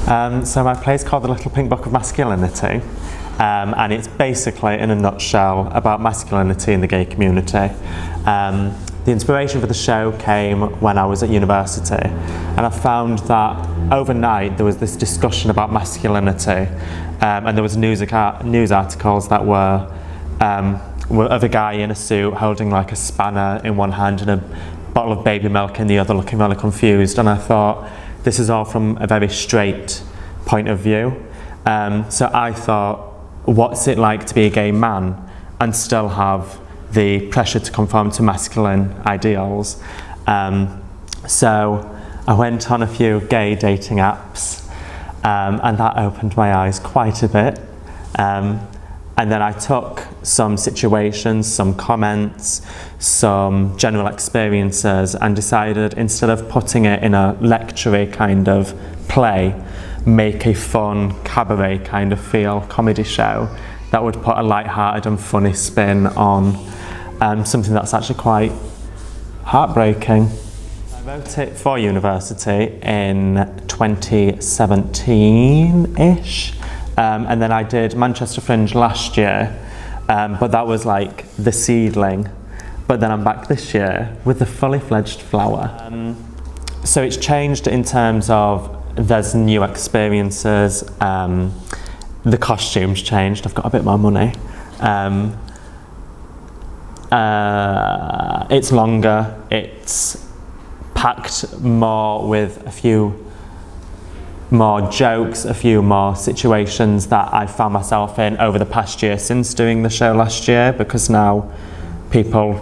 So my play is called The Little Pink Book of Masculinity, and it's basically, in a nutshell, about masculinity in the gay community. The inspiration for the show came when I was at university, and I found that overnight there was this discussion about masculinity, and there was news articles that were of a guy in a suit holding like a spanner in one hand and a bottle of baby milk in the other, looking really confused, and I thought, this is all from a very straight point of view. So I thought, what's it like to be a gay man and still have the pressure to conform to masculine ideals? So I went on a few gay dating apps, and that opened my eyes quite a bit. And then I took some situations, some comments, some general experiences, and decided, instead of putting it in a lecture kind of play, make a fun cabaret kind of feel comedy show that would put a light-hearted and funny spin on something that's actually quite heartbreaking. I wrote it for university in 2017-ish. And then I did Manchester Fringe last year, but that was like the seedling. But then I'm back this year with the fully fledged flower. So it's changed in terms of there's new experiences, the costumes changed, I've got a bit more money. It's longer, it's packed more with a few more jokes, a few more situations that I found myself in over the past year since doing the show last year, because now people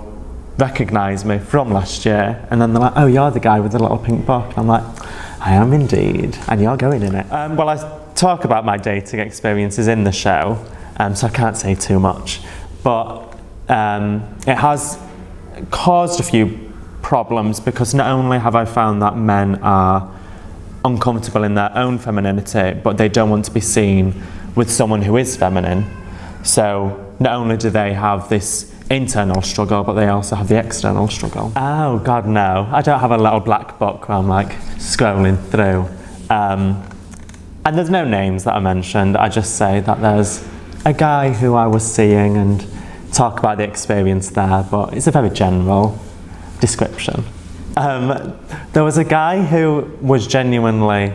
recognise me from last year, and then they're like, oh, you're the guy with the little pink book. And I'm like, I am indeed, and you're going in it. Well, I talk about my dating experiences in the show, so I can't say too much, but it has caused a few problems, because not only have I found that men are uncomfortable in their own femininity, but they don't want to be seen with someone who is feminine. So not only do they have this internal struggle, but they also have the external struggle. Oh God, no. I don't have a little black book where I'm like scrolling through. And there's no names that are mentioned. I just say that there's a guy who I was seeing and talk about the experience there, but it's a very general description. There was a guy who was genuinely,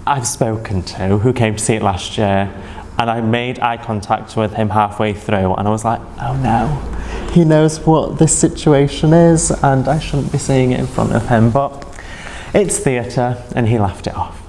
I've spoken to, who came to see it last year, and I made eye contact with him halfway through, and I was like, oh no, he knows what this situation is, and I shouldn't be saying it in front of him, but it's theatre, and he laughed it off.